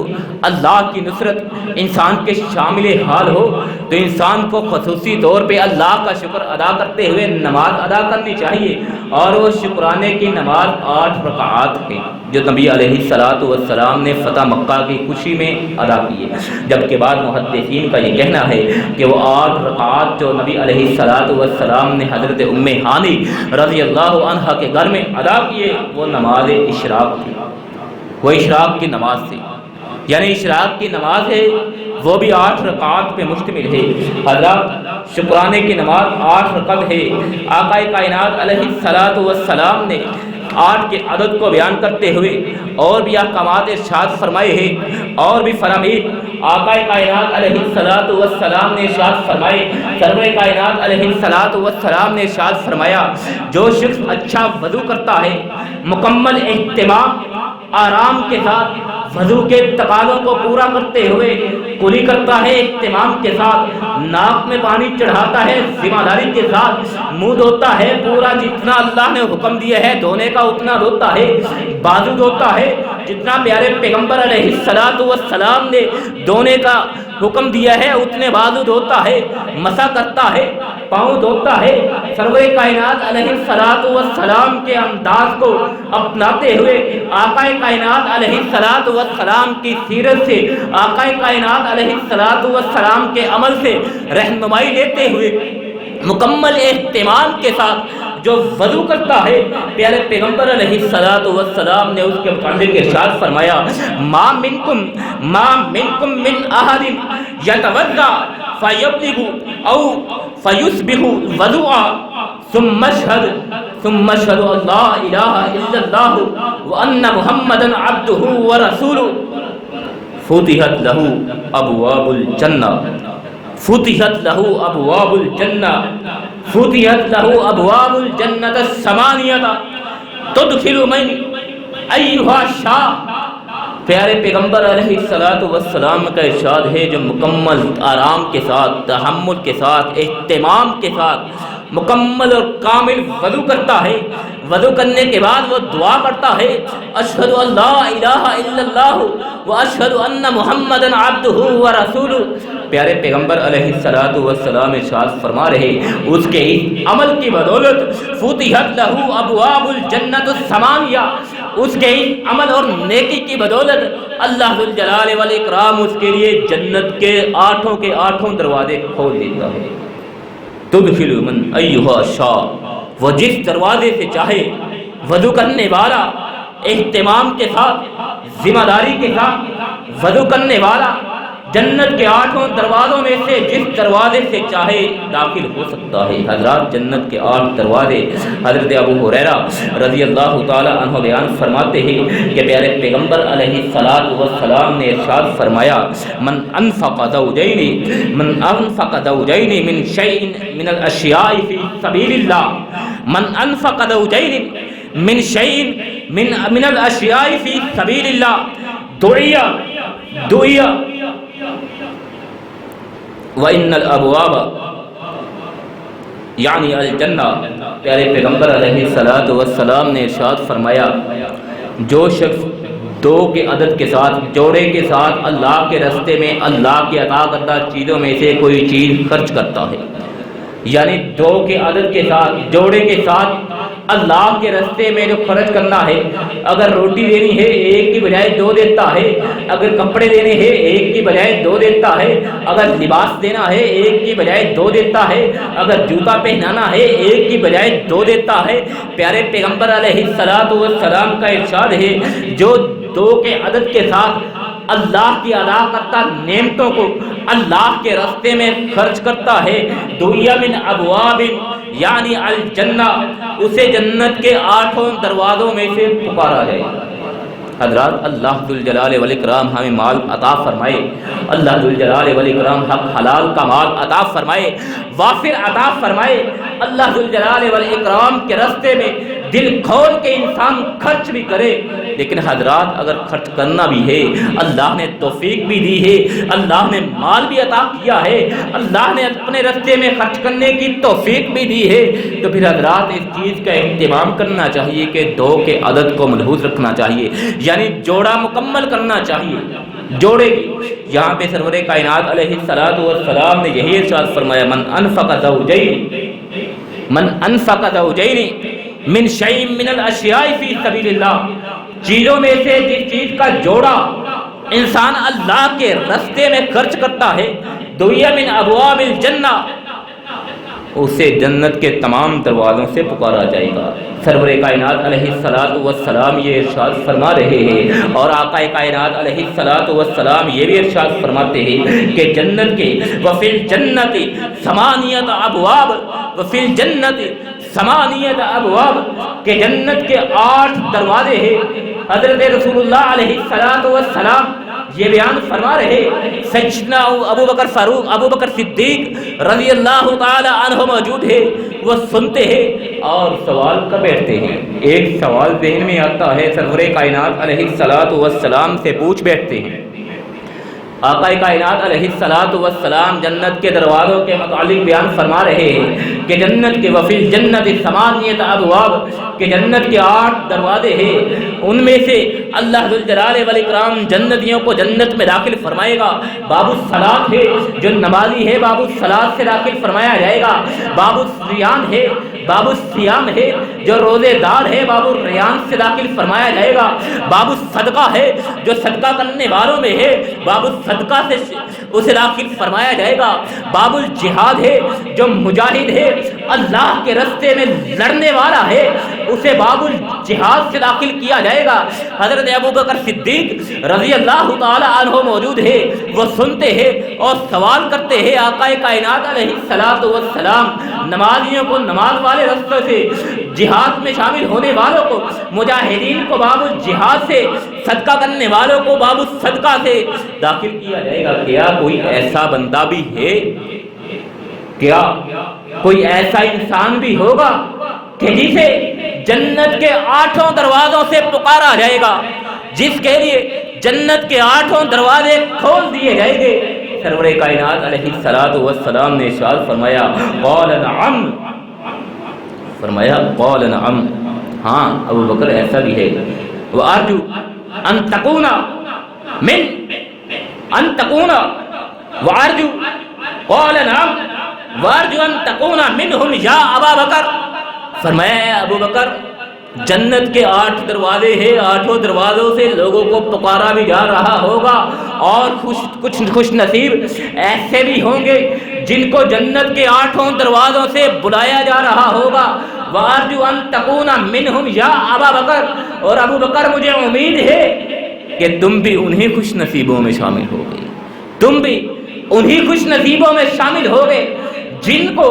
اللہ کی نصرت انسان کے شامل حال ہو، تو انسان کو خصوصی طور پہ اللہ کا شکر ادا کرتے ہوئے نماز ادا کرنی چاہیے، اور وہ شکرانے کی نماز 8 رکعات ہے جو نبی علیہ الصلوۃ والسلام نے فتح مکہ کی خوشی میں ادا کیے، جبکہ بعض محدثین کا یہ کہنا ہے کہ وہ 8 رکعات جو نبی علیہ الصلوۃ والسلام نے حضرت ام ہانی رضی اللہ عنہا کے گھر میں ادا کیے وہ نماز اشراق تھی، وہ اشراق کی نماز تھی، یعنی اشراق کی نماز ہے وہ بھی 8 رکعات پہ مشتمل ہے۔ حضرات شکرانے کی نماز 8 رکعت ہے۔ آقا کائنات علیہ الصلوۃ والسلام نے 8 کے عدد کو بیان کرتے ہوئے اور بھی احکامات ارشاد فرمائے ہیں، اور بھی فرمائے آقا کائنات علیہ الصلوۃ والسلام نے ارشاد فرمائے، سرور کائنات علیہ الصلوۃ والسلام نے ارشاد فرمایا، جو شخص اچھا وضو کرتا ہے، مکمل اہتمام آرام کے ساتھ وضو کے تقاضوں کو پورا کرتے ہوئے کلی کرتا ہے، اہتمام کے ساتھ ناک میں پانی چڑھاتا ہے، ذمہ داری کے ساتھ منہ دھوتا ہے، پورا جتنا اللہ نے حکم دیا ہے دھونے کا اتنا دھوتا ہے، بازو دھوتا ہے جتنا پیارے پیغمبر علیہ الصلوۃ والسلام نے دھونے کا حکم دیا ہے اتنے بازو دھوتا ہے، مسح کرتا ہے، پاؤں دھوتا ہے، سرور کائنات علیہ الصلوۃ والسلام کے انداز کو اپناتے ہوئے آقا کائنات علیہ الصلوۃ والسلام کی سیرت سے، آقا کائنات علیہ الصلوۃ والسلام کے عمل سے رہنمائی لیتے ہوئے مکمل اہتمام کے ساتھ جو وضو کرتا ہے، پیارے پیغمبر علیہ الصلوۃ والسلام نے اس کے متعلق ارشاد فرمایا، ما منکم من احد یتوضا فیبلغ او فیصبح وضوءا ثم اشهد ان لا الہ الا اللہ وان محمدا عبدہ ورسولہ فتحت له ابواب الجنہ، فتحت له ابواب الجنہ، فتحت له ابواب الجنہ الثمانیہ تدخل من ایھا شاء۔ پیارے پیغمبر علیہ الصلوۃ والسلام کا ارشاد ہے، جو مکمل آرام کے ساتھ، تحمل کے ساتھ، اہتمام کے ساتھ مکمل اور کامل وضو کرتا ہے، وضو کرنے کے بعد وہ دعا کرتا ہے، اشہد ان لا الہ الا اللہ واشہد ان محمدا عبدہ ورسولہ۔ پیارے پیغمبر علیہ الصلوۃ والسلام ارشاد فرما رہے، اس کے عمل کی بدولت فتحت لہ ابواب الجنۃ الثمانیہ، اس کے عمل اور نیکی کی بدولت اللہ ذو الجلال والاکرام اس کے لیے جنت کے 8 دروازے کھول دیتا ہے۔ تدخل من ایھا شاء، وہ جس دروازے سے چاہے، وضو کرنے والا اہتمام کے ساتھ، ذمہ داری کے ساتھ وضو کرنے والا جنت کے 8 دروازوں میں سے جس دروازے سے چاہے داخل ہو سکتا ہے۔ حضرات جنت کے 8 دروازے حضرت ابو ہریرہ رضی اللہ تعالی عنہ بیان فرماتے ہیں کہ پیارے پیغمبر علیہ الصلوۃ والسلام نے ارشاد فرمایا، من انفق زوجین من شیء من الاشیاء فی سبیل اللہ، من انفق زوجین من شیء من الاشیاء فی سبیل اللہ دعی وَإِنَّ الْأَبْوَابَ یعنی الجنہ۔ پیارے پیغمبر علیہ الصلوۃ والسلام نے ارشاد فرمایا، جو شخص 2 کے عدد کے ساتھ، جوڑے کے ساتھ اللہ کے راستے میں اللہ کے عطا کردہ چیزوں میں سے کوئی چیز خرچ کرتا ہے، یعنی 2 کے عدد کے ساتھ، جوڑے کے ساتھ اللہ کے راستے میں جو خرچ کرنا ہے، اگر روٹی دینی ہے ایک کی بجائے دو دیتا ہے، اگر کپڑے دینے ہیں ایک کی بجائے دو دیتا ہے، اگر لباس دینا ہے ایک کی بجائے دو دیتا ہے، اگر جوتا پہنانا ہے ایک کی بجائے دو دیتا ہے۔ پیارے پیغمبر علیہ السلام کا ارشاد ہے، جو دو کے عدد کے ساتھ اللہ کی ادا کرتا نعمتوں کو اللہ کے راستے میں خرچ کرتا ہے، دویا من ابواب یعنی الجنہ، اسے جنت کے 8 دروازوں میں سے پکارا جائے۔ حضرات، اللہ ذوالجلال والاکرام ہمیں مال عطا فرمائے، اللہ ذوالجلال والاکرام حق حلال کا مال عطا فرمائے، وافر عطا فرمائے۔ اللہ ذوالجلال والاکرام کے راستے میں دل کھول کے انسان خرچ بھی کرے، لیکن حضرات اگر خرچ کرنا بھی ہے، اللہ نے توفیق بھی دی ہے، اللہ نے مال بھی عطا کیا ہے، اللہ نے اپنے راستے میں خرچ کرنے کی توفیق بھی دی ہے، تو پھر حضرات اس چیز کا اہتمام کرنا چاہیے کہ 2 کے عدد کو ملحوظ رکھنا چاہیے، یعنی جوڑا مکمل کرنا چاہیے۔ جوڑے کی یہاں پہ سرور کائنات علیہ السلام نے یہی ارشاد فرمایا، من انفق زوجین من شیء من الاشیاء فی سبیل اللہ، چیزوں میں سے جس چیز کا جوڑا انسان اللہ کے راستے میں خرچ کرتا ہے، دویا من ابواب الجنہ، اسے جنت کے تمام دروازوں سے پکارا جائے گا۔ سرور کائنات علیہ السلام یہ ارشاد فرما رہے ہیں، اور آقا کائنات علیہ السلام یہ بھی ارشاد فرماتے ہیں کہ جنت کے وفی الجنت ثمانیت ابواب، وفی الجنت ثمانیت ابواب، کہ جنت کے 8 دروازے ہیں۔ حضرت رسول اللہ علیہ السلام یہ بیان فرما رہے، سیدنا ابو بکر صدیق رضی اللہ تعالی عنہ موجود ہے، وہ سنتے ہیں اور سوال کر بیٹھتے ہیں۔ ایک سوال ذہن میں آتا ہے، سرور کائنات علیہ السلام سے پوچھ بیٹھتے ہیں۔ آقا کائنات علیہ السلام جنت کے دروازوں کے متعلق بیان فرما رہے ہیں کہ جنت کے وفی الجنت ثمانیت ابواب، کہ جنت کے 8 دروازے ہیں، ان میں سے اللہ ذوالجلال والاکرام جنتیوں کو جنت میں داخل فرمائے گا۔ باب الصلاۃ ہے، جو نمازی ہے باب الصلاۃ سے داخل فرمایا جائے گا۔ باب الصیام ہے، باب الصیام ہے، جو روزے دار ہے باب الریان سے داخل فرمایا جائے گا۔ باب الصدقہ ہے، جو صدقہ کرنے والوں میں ہے باب الصدقہ سے اسے داخل فرمایا جائے گا۔ باب الجہاد ہے، جو مجاہد ہے اللہ کے راستے میں لڑنے والا ہے اسے باب الجہاد سے داخل کیا جائے گا۔ حضرت ابو بکر صدیق رضی اللہ تعالی عنہ موجود ہے، وہ سنتے ہیں اور سوال کرتے ہیں آقا کائنات علیہ السلام نمازیوں کو نماز والے راستے سے، جہاد میں شامل ہونے والوں کو، مجاہدین کو باب الجہاد سے، صدقہ کرنے والوں کو باب الصدقہ سے داخل کیا جائے گا۔ کیا کوئی ایسا بندہ بھی ہے، کیا کوئی ایسا انسان بھی ہوگا کہ جسے جنت کے 8 دروازوں سے پکارا جائے گا، جس کے لیے جنت کے 8 دروازے کھول دیے جائیں گے؟ سرور کائنات علیہ السلام نے ارشاد فرمایا، قال نعم، فرمایا قال نعم، ہاں ابو بکر ایسا بھی ہے۔ وارجو ان تکون وارجو قال نعم وارجو ان تکون منہم یا ابا بکر، فرمایا ہے ابو بکر جنت کے 8 دروازے ہیں، 8 دروازوں سے لوگوں کو پکارا بھی جا رہا ہوگا، اور کچھ خوش نصیب ایسے بھی ہوں گے جن کو جنت کے 8 دروازوں سے بلایا جا رہا ہوگا۔ وارجو ان تکون منہم یا ابا بکر، اور ابو بکر مجھے امید ہے کہ تم بھی انہی خوش نصیبوں میں شامل ہو گئے، تم بھی انہی خوش نصیبوں میں شامل ہو گئے جن کو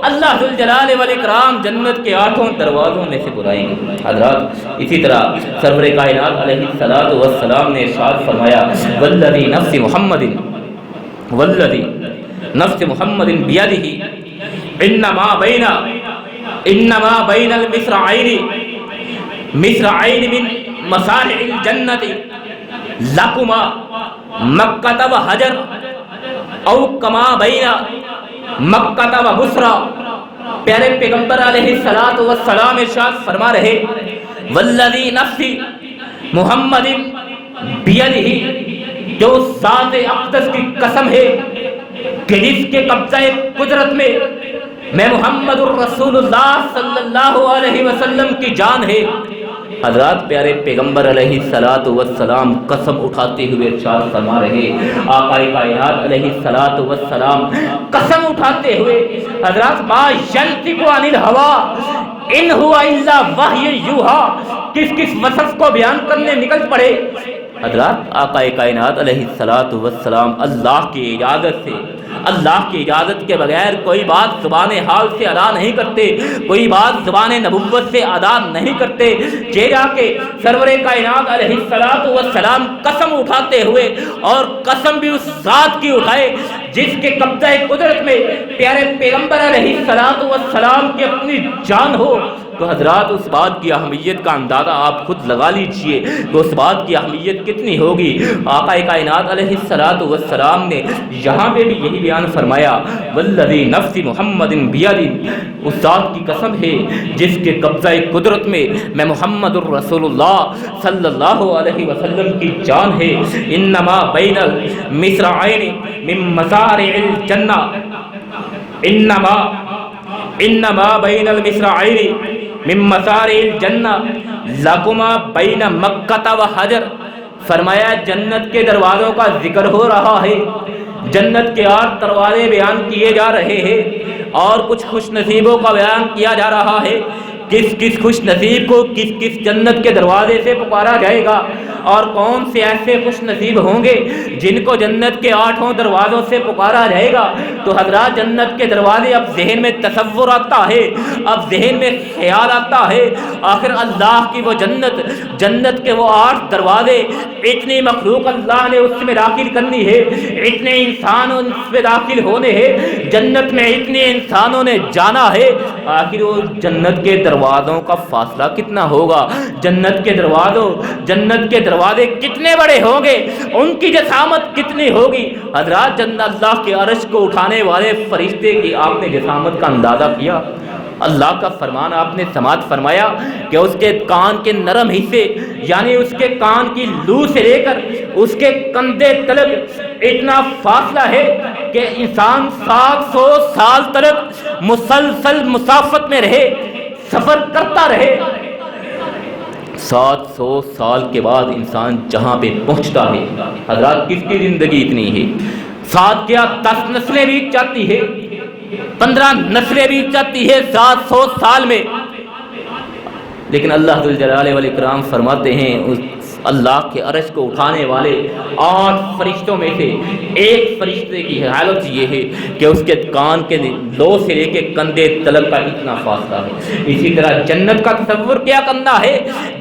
اللہ ذوالجلال والاکرام جنت کے 8 دروازوں میں سے بلائیں گے۔ حضرات اسی طرح سرور کائنات علیہ السلام نے ارشاد فرمایا، والذی نفس محمد بیدہ انما بین المصرعین من مصارع الجنت لکما مکہ و حجر او کما بین مکہ و بصرہ۔ پیارے پیغمبر علیہ السلام ارشاد فرما رہے، والذی نفسی محمد بیدہ، جو ذات اقدس کی قسم ہے کہ جس کے قبضہ قدرت میں میں محمد الرسول اللہ صلی اللہ علیہ وسلم کی جان ہے۔ حضرات پیارے پیغمبر علیہ الصلوۃ والسلام قسم اٹھاتے ہوئے ارشاد فرما رہے، آقا کائنات علیہ الصلوۃ والسلام قسم اٹھاتے ہوئے، حضرات ما ینطق عن الہوی ان هو الا وحی یوحی، کس کس وصف کو بیان کرنے نکل پڑے۔ حضرات آقا کائنات علیہ الصلوۃ والسلام اللہ کی اجازت سے، اللہ کی اجازت کے بغیر کوئی بات زبان حال سے ادا نہیں کرتے، کوئی بات زبان نبوت سے ادا نہیں کرتے۔ جا کے سرور کائنات علیہ الصلوۃ والسلام قسم اٹھاتے ہوئے، اور قسم بھی اس ذات کی اٹھائے جس کے قبضہ قدرت میں پیارے پیغمبر علیہ الصلوۃ والسلام کی اپنی جان ہو، تو حضرات اس بات کی اہمیت کا اندازہ آپ خود لگا لیجئے کہ اس بات کی اہمیت کتنی ہوگی۔ آقا کائنات علیہ الصلوۃ والسلام نے یہاں پہ بھی یہی بیان فرمایا، والذی نفس محمد بیدہ، اس ذات کی قسم ہے جس کے قبضہ قدرت میں میں محمد الرسول اللہ صلی اللہ علیہ وسلم کی جان ہے، انما بین المصرعین من مصارع الجنہ، انما بین المصرعین من مصارع الجنہ لکما بین مکہ و حجر۔ فرمایا جنت کے دروازوں کا ذکر ہو رہا ہے، جنت کے 8 دروازے بیان کیے جا رہے ہیں، اور کچھ خوش نصیبوں کا بیان کیا جا رہا ہے، کس کس خوش نصیب کو کس کس جنت کے دروازے سے پکارا جائے گا، اور کون سے ایسے خوش نصیب ہوں گے جن کو جنت کے 8 دروازوں سے پکارا جائے گا۔ تو حضرات جنت کے دروازے، اب ذہن میں تصور آتا ہے، اب ذہن میں خیال آتا ہے، آخر اللہ کی وہ جنت، جنت کے وہ 8 دروازے، اتنی مخلوق اللہ نے اس میں داخل کرنی ہے، اتنے انسان اس میں داخل ہونے ہیں، جنت میں اتنے انسانوں نے جانا ہے، آخر وہ جنت کے دروازوں کا فاصلہ کتنا ہوگا، جنت کے دروازے کتنے بڑے ہوں گے، ان کی جسامت کتنی ہوگی۔ حضرات جنت اللہ کے عرش کو اٹھانے والے فرشتے کی آپ نے جسامت کا اندازہ کیا؟ اللہ کا فرمان آپ نے سماعت فرمایا کہ اس کے کان کے نرم حصے، یعنی اس کے کان کی لو سے لے کر اس کے کندھے تلک اتنا فاصلہ ہے کہ انسان 700 سال تک مسلسل مسافت میں رہے، سفر کرتا رہے۔ 700 سال کے بعد انسان جہاں پہ پہنچتا ہے، حضرات کس کی زندگی اتنی ہے؟ 7 کیا 10 نسلیں بیت جاتی ہے، 15 نسلیں بیت جاتی ہے 700 سال میں۔ لیکن اللہ ذوالجلال والاکرام فرماتے ہیں اس اللہ کے عرش کو اٹھانے والے 8 فرشتوں میں سے ایک فرشتے کی حالت یہ ہے کہ اس کے کان کے لو سے لے کے کندھے تلک کا اتنا فاصلہ ہے۔ اسی طرح جنت کا تصور کیا کرنا ہے،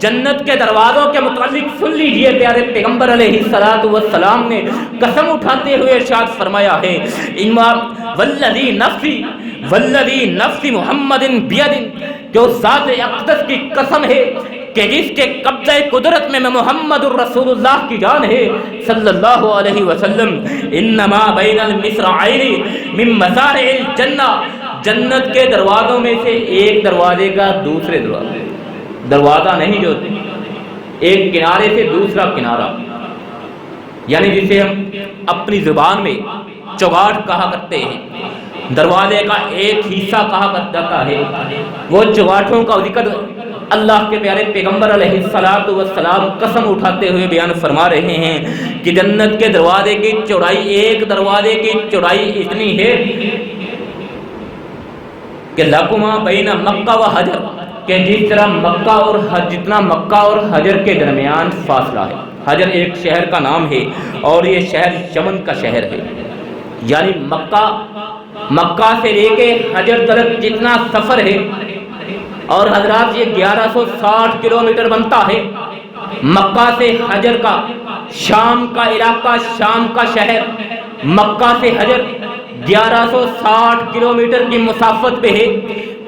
جنت کے دروازوں کے متعلق سن لیجئے، پیارے پیغمبر علیہ الصلوۃ والسلام نے قسم اٹھاتے ہوئے ارشاد فرمایا ہے، والذی نفس محمد بیدہ، جو ذات اقدس کی قسم ہے کہ جس کے قبضہ قدرت میں محمد الرسول اللہ کی جان ہے صلی اللہ علیہ وسلم، انما بین المصرعین من مصارع الجنہ، جنت کے دروازوں میں سے ایک دروازے کا دوسرے دروازہ نہیں، جو ایک کنارے سے دوسرا کنارہ، یعنی جسے ہم اپنی زبان میں چوگاٹ کہا کرتے ہیں، دروازے کا ایک حصہ کہا جاتا ہے، وہ چوگاٹوں کا ذکر اللہ کے پیارے پیغمبر علیہ الصلوۃ والسلام قسم اٹھاتے ہوئے بیان فرما رہے ہیں کہ جنت کے دروازے کی چوڑائی، ایک دروازے کی چوڑائی اتنی ہے کہ لکما بین مکہ و حجر، کہ جس طرح مکہ اور جتنا مکہ اور حجر کے درمیان فاصلہ ہے۔ حجر ایک شہر کا نام ہے اور یہ شہر یمن کا شہر ہے، یعنی مکہ سے لے کے حجر تک جتنا سفر ہے، اور حضرات یہ 1160 کلومیٹر بنتا ہے، مکہ سے حجر کا، شام کا علاقہ، شام کا شہر مکہ سے حجر 1160 کلومیٹر کی مسافت پہ ہے۔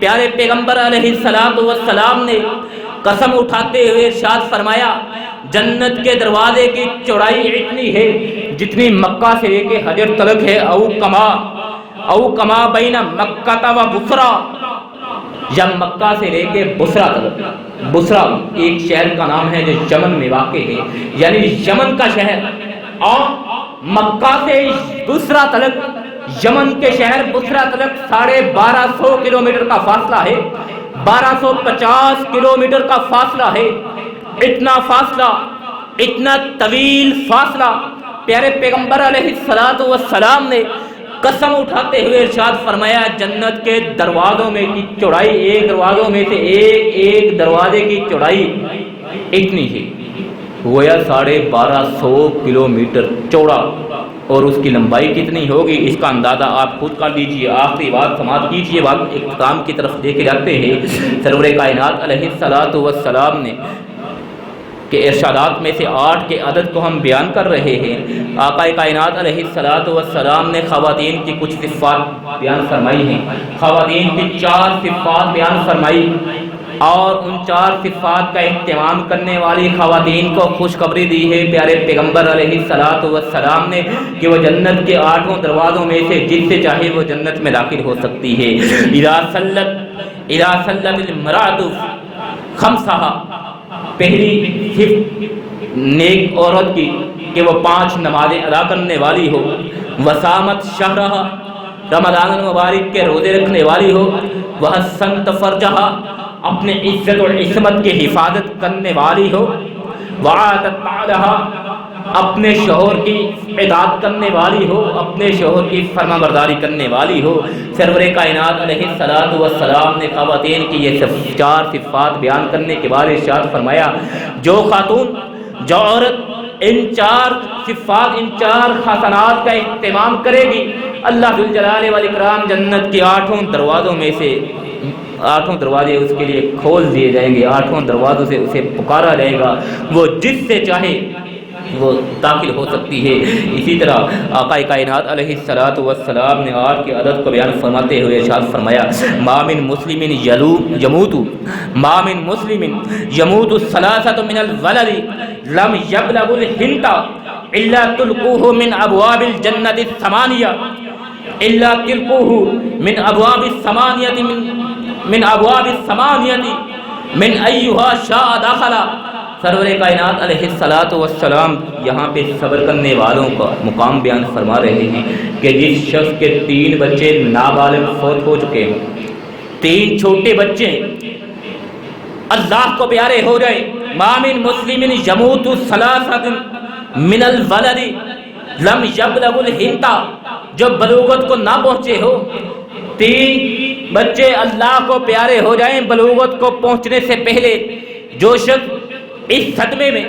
پیارے پیغمبر علیہ الصلوۃ والسلام نے قسم اٹھاتے ہوئے ارشاد فرمایا، جنت کے دروازے کی چوڑائی اتنی ہے جتنی مکہ سے لے کے حجر تک ہے، او کما بین مکہ و بصرہ، یا مکہ سے لے کے بصرہ تک۔ بصرہ ایک شہر کا نام ہے جو یمن میں واقع ہے، یعنی یمن کا شہر، اور مکہ سے بصرہ تک یمن کے شہر بصرہ تلک 1250 کلومیٹر کا فاصلہ ہے، 1250 کلومیٹر کا فاصلہ ہے۔ اتنا فاصلہ، اتنا طویل فاصلہ پیارے پیغمبر علیہ السلام نے قسم اٹھاتے ہوئے ارشاد فرمایا جنت کے دروازوں میں کی چوڑائی، ایک دروازوں میں سے ایک دروازے کی چوڑائی اتنی ہے، گویا 1250 کلومیٹر چوڑا، اور اس کی لمبائی کتنی ہوگی اس کا اندازہ آپ خود کر لیجئے۔ آخری بات سماعت کیجئے، بات اختتام کی طرف لے کے جاتے ہیں۔ سرور کائنات علیہ السلام نے کہ ارشادات میں سے 8 کے عدد کو ہم بیان کر رہے ہیں۔ آقا کائنات علیہ السلام نے خواتین کی کچھ صفات بیان فرمائی ہیں، خواتین کی 4 صفات بیان فرمائی، اور ان 4 صفات کا اہتمام کرنے والی خواتین کو خوشخبری دی ہے پیارے پیغمبر علیہ السلام نے کہ وہ جنت کے 8 دروازوں میں سے جس سے چاہے وہ جنت میں داخل ہو سکتی ہے۔ اذا صلت المرأة خمسہا، پہلی صفت نیک عورت کی کہ وہ 5 نمازیں ادا کرنے والی ہو، وسامت شہرہا، رمضان المبارک کے روزے رکھنے والی ہو، وحسنت فرجہا، اپنے عزت اور عصمت کی حفاظت کرنے والی ہو، وعاتت بعلہا، اپنے شوہر کی اطاعت کرنے والی ہو، اپنے شوہر کی فرما برداری کرنے والی ہو۔ سرور کائنات علیہ السلام نے خواتین کی یہ 4 صفات بیان کرنے کے بعد ارشاد فرمایا جو خاتون، جو عورت ان 4 صفات، ان 4 حسنات کا اہتمام کرے گی، اللہ ذوالجلال والاکرام جنت کے 8 دروازوں میں سے 8 دروازے اس کے لیے کھول دیے جائیں گے، 8 دروازوں سے اسے پکارا جائے گا، وہ جس سے چاہے وہ داخل ہو سکتی ہے۔ اسی طرح آقا کائنات علیہ السلام نے 8 کے عدد کو بیان فرماتے ہوئے ارشاد فرمایا ما من مسلم یموت الثلاثة من الولد لم يبلغ الحنت الا تلقوه من ابواب الجنة الثمانية، الا تلقوه من ابواب الثمانية من ایھا شاء دخل۔ سرور کائنات علیہ السلام یہاں پہ صبر کرنے والوں کا مقام بیان فرما رہے ہیں کہ جس شخص کے 3 بچے نابالغ فوت ہو چکے ہیں، 3 چھوٹے بچے اللہ کو پیارے ہو جائیں، ما من مسلم یموت ثلاثة من الولد لم یبلغ الحنت، جو بلوغت کو نہ پہنچے ہو، 3 بچے اللہ کو پیارے ہو جائیں بلوغت کو پہنچنے سے پہلے، جو شخص اس صدمے میں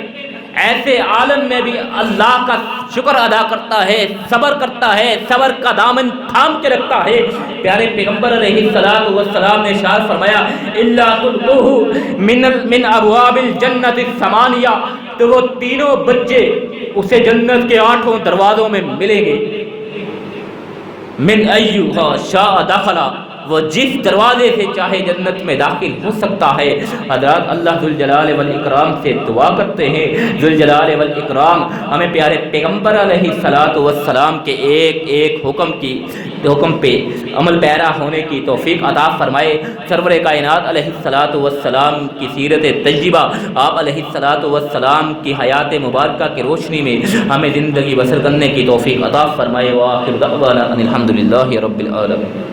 ایسے عالم میں بھی اللہ کا شکر ادا کرتا ہے، صبر کرتا ہے، صبر کا دامن تھام کے رکھتا ہے، پیارے پیغمبر علیہ السلام نے ارشاد فرمایا الا تلقوه من ابواب الجنة الثمانية، تو وہ تینوں بچے اسے جنت کے 8 دروازوں میں ملیں گے، من ایھا شاء دخل، وہ جس دروازے سے چاہے جنت میں داخل ہو سکتا ہے۔ حضرات اللہ ذوالجلال والاکرام سے دعا کرتے ہیں ذوالجلال والاکرام ہمیں پیارے پیغمبر علیہ السلام کے ایک حکم پہ عمل پیرا ہونے کی توفیق عطا فرمائے۔ سرور کائنات علیہ السلام کی سیرت طیبہ، آپ علیہ السلام کی حیات مبارکہ کی روشنی میں ہمیں زندگی بسر کرنے کی توفیق عطا فرمائے۔ وآخر دعوانا ان الحمد للہ رب العالمین۔